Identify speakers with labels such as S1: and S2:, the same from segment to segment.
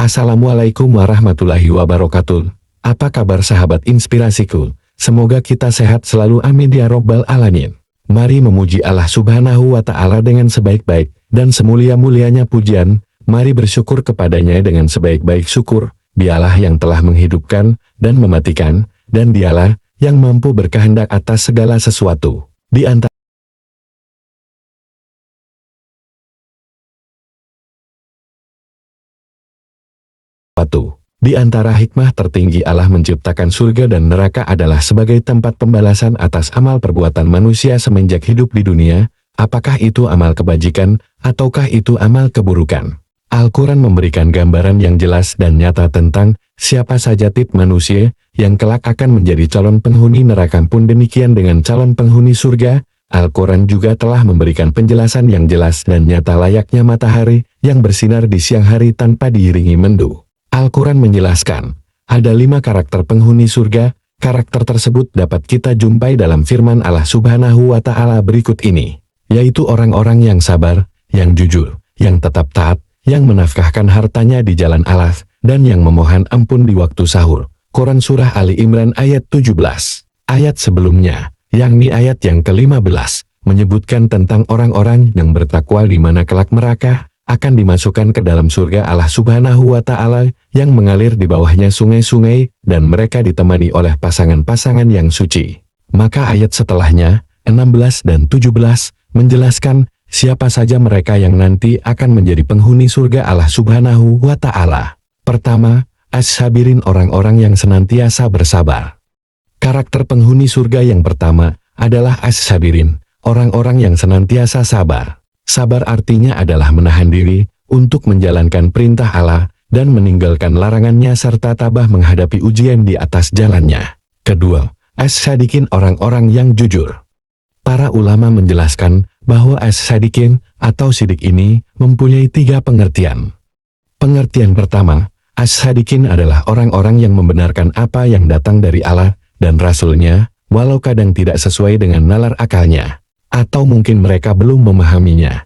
S1: Assalamualaikum warahmatullahi wabarakatuh. Apa kabar sahabat inspirasiku? Semoga kita sehat selalu, amin ya robbal alamin. Mari memuji Allah subhanahu wa ta'ala dengan sebaik-baik dan semulia-mulianya pujian. Mari bersyukur kepadanya dengan sebaik-baik syukur. Dialah yang telah menghidupkan dan mematikan, dan dialah yang mampu berkehendak atas segala sesuatu. Di antara hikmah tertinggi Allah menciptakan surga dan neraka adalah sebagai tempat pembalasan atas amal perbuatan manusia semenjak hidup di dunia, apakah itu amal kebajikan, ataukah itu amal keburukan. Al-Quran memberikan gambaran yang jelas dan nyata tentang siapa saja tipe manusia yang kelak akan menjadi calon penghuni neraka, pun demikian dengan calon penghuni surga. Al-Quran juga telah memberikan penjelasan yang jelas dan nyata layaknya matahari yang bersinar di siang hari tanpa diiringi mendung. Al-Quran menjelaskan, ada 5 karakter penghuni surga. Karakter tersebut dapat kita jumpai dalam firman Allah subhanahu wa ta'ala berikut ini, yaitu orang-orang yang sabar, yang jujur, yang tetap taat, yang menafkahkan hartanya di jalan Allah, dan yang memohon ampun di waktu sahur. Quran Surah Ali Imran ayat 17. Ayat sebelumnya, yakni ayat yang ke-15, menyebutkan tentang orang-orang yang bertakwa di mana kelak mereka akan dimasukkan ke dalam surga Allah subhanahu wa ta'ala yang mengalir di bawahnya sungai-sungai dan mereka ditemani oleh pasangan-pasangan yang suci. Maka ayat setelahnya, 16 dan 17, menjelaskan siapa saja mereka yang nanti akan menjadi penghuni surga Allah subhanahu wa ta'ala. Pertama, as-sabirin, orang-orang yang senantiasa bersabar. Karakter penghuni surga yang pertama adalah as-sabirin, orang-orang yang senantiasa sabar. Sabar artinya adalah menahan diri untuk menjalankan perintah Allah dan meninggalkan larangannya serta tabah menghadapi ujian di atas jalannya. Kedua, as-sadikin, orang-orang yang jujur. Para ulama menjelaskan bahwa as-sadikin atau sidik ini mempunyai 3 pengertian. Pengertian pertama, as-sadikin adalah orang-orang yang membenarkan apa yang datang dari Allah dan Rasul-Nya, walau kadang tidak sesuai dengan nalar akalnya, atau mungkin mereka belum memahaminya.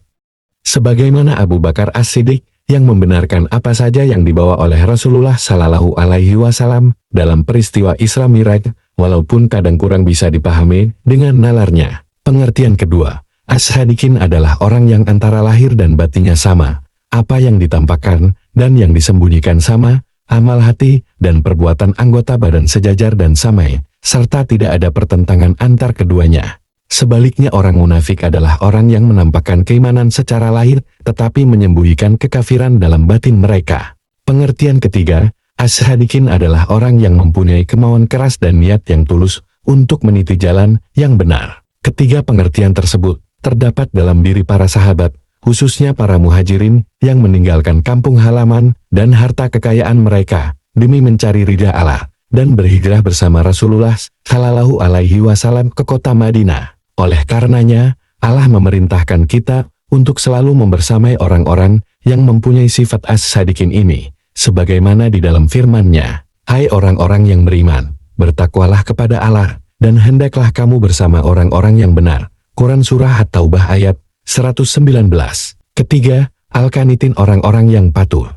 S1: Sebagaimana Abu Bakar As-Siddiq yang membenarkan apa saja yang dibawa oleh Rasulullah Shallallahu Alaihi Wasallam dalam peristiwa Isra Miraj, walaupun kadang kurang bisa dipahami dengan nalarnya. Pengertian kedua, as-sadikin adalah orang yang antara lahir dan batinnya sama, apa yang ditampakkan dan yang disembunyikan sama, amal hati dan perbuatan anggota badan sejajar dan sama, serta tidak ada pertentangan antar keduanya. Sebaliknya, orang munafik adalah orang yang menampakkan keimanan secara lahir, tetapi menyembunyikan kekafiran dalam batin mereka. Pengertian ketiga, as-sadikin adalah orang yang mempunyai kemauan keras dan niat yang tulus untuk meniti jalan yang benar. Ketiga pengertian tersebut terdapat dalam diri para sahabat, khususnya para muhajirin yang meninggalkan kampung halaman dan harta kekayaan mereka demi mencari ridha Allah dan berhijrah bersama Rasulullah Shallallahu Alaihi Wasallam ke kota Madinah. Oleh karenanya, Allah memerintahkan kita untuk selalu membersamai orang-orang yang mempunyai sifat as-sadikin ini, sebagaimana di dalam firman-Nya, hai orang-orang yang beriman, bertakwalah kepada Allah, dan hendaklah kamu bersama orang-orang yang benar. Quran Surah At-Taubah ayat 119. Ketiga, al-qanitin, orang-orang yang patuh.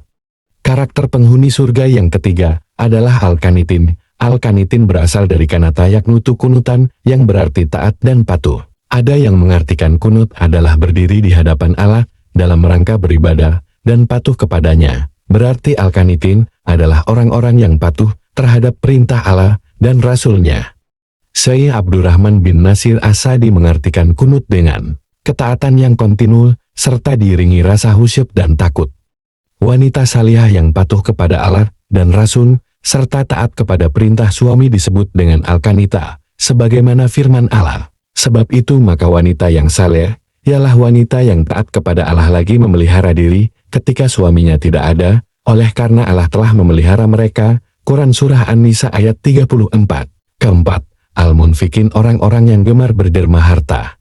S1: Karakter penghuni surga yang ketiga adalah al-qanitin. Al-qanitin berasal dari kanata yaknutu, kunutan, yang berarti taat dan patuh. Ada yang mengartikan kunut adalah berdiri di hadapan Allah dalam rangka beribadah dan patuh kepadanya. Berarti al-qanitin adalah orang-orang yang patuh terhadap perintah Allah dan Rasul-Nya. Syekh Abdurrahman bin Nasir As-Sa'di mengartikan kunut dengan ketaatan yang kontinu serta diiringi rasa khusyuk dan takut. Wanita salihah yang patuh kepada Allah dan Rasul serta taat kepada perintah suami disebut dengan al-qanita, sebagaimana firman Allah. Sebab itu maka wanita yang saleh ialah wanita yang taat kepada Allah lagi memelihara diri ketika suaminya tidak ada, oleh karena Allah telah memelihara mereka. Quran Surah An-Nisa ayat 34. Keempat, al-munfikin, orang-orang yang gemar berderma harta.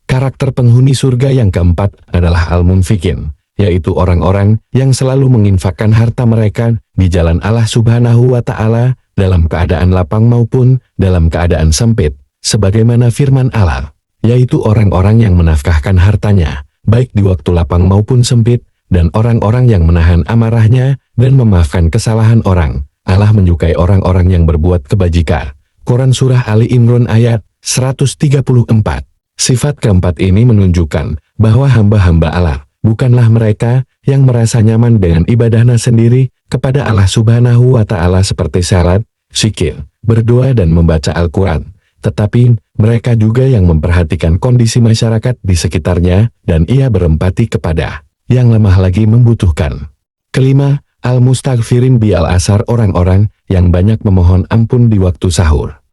S1: Karakter penghuni surga yang keempat adalah al-munfikin, yaitu orang-orang yang selalu menginfakkan harta mereka di jalan Allah subhanahu wa ta'ala dalam keadaan lapang maupun dalam keadaan sempit, sebagaimana firman Allah, yaitu orang-orang yang menafkahkan hartanya, baik di waktu lapang maupun sempit, dan orang-orang yang menahan amarahnya dan memaafkan kesalahan orang. Allah menyukai orang-orang yang berbuat kebajikan. Quran Surah Ali Imran ayat 134. Sifat keempat ini menunjukkan bahwa hamba-hamba Allah bukanlah mereka yang merasa nyaman dengan ibadahnya sendiri kepada Allah Subhanahu wa Ta'ala seperti salat, zikir, berdoa dan membaca Al-Quran, tetapi mereka juga yang memperhatikan kondisi masyarakat di sekitarnya dan ia berempati kepada yang lemah lagi membutuhkan. Kelima, al-mustaghfirin bil asar, orang-orang yang banyak memohon ampun di waktu sahur.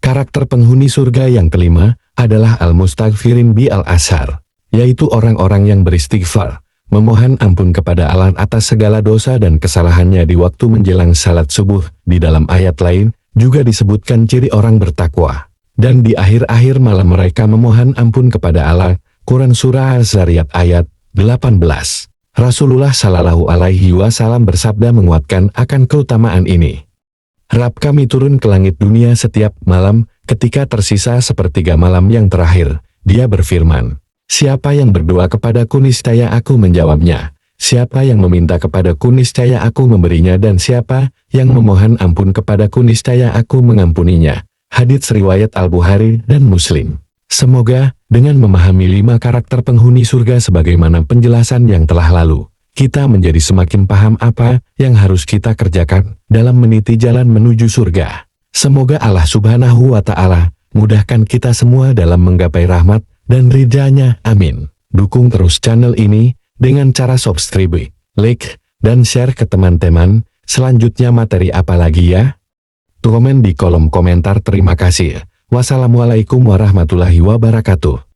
S1: Karakter penghuni surga yang kelima adalah al-mustaghfirin bil asar, yaitu orang-orang yang beristighfar, memohon ampun kepada Allah atas segala dosa dan kesalahannya di waktu menjelang salat subuh. Di dalam ayat lain juga disebutkan ciri orang bertakwa. Dan di akhir-akhir malam mereka memohon ampun kepada Allah. Quran Surah Az-Zariyat ayat 18. Rasulullah Shallallahu Alaihi Wasallam bersabda menguatkan akan keutamaan ini. Rabb kami turun ke langit dunia setiap malam, ketika tersisa sepertiga malam yang terakhir. Dia berfirman, siapa yang berdoa kepadaku niscaya aku menjawabnya. Siapa yang meminta kepadaku niscaya aku memberinya, dan siapa yang memohon ampun kepadaku niscaya aku mengampuninya. Hadits riwayat Al-Bukhari dan Muslim. Semoga dengan memahami 5 karakter penghuni surga sebagaimana penjelasan yang telah lalu, kita menjadi semakin paham apa yang harus kita kerjakan dalam meniti jalan menuju surga. Semoga Allah Subhanahu wa Ta'ala mudahkan kita semua dalam menggapai rahmat dan ridha-Nya. Amin. Dukung terus channel ini dengan cara subscribe, like, dan share ke teman-teman. Selanjutnya materi apa lagi ya? Komen di kolom komentar. Terima kasih. Wassalamualaikum warahmatullahi wabarakatuh.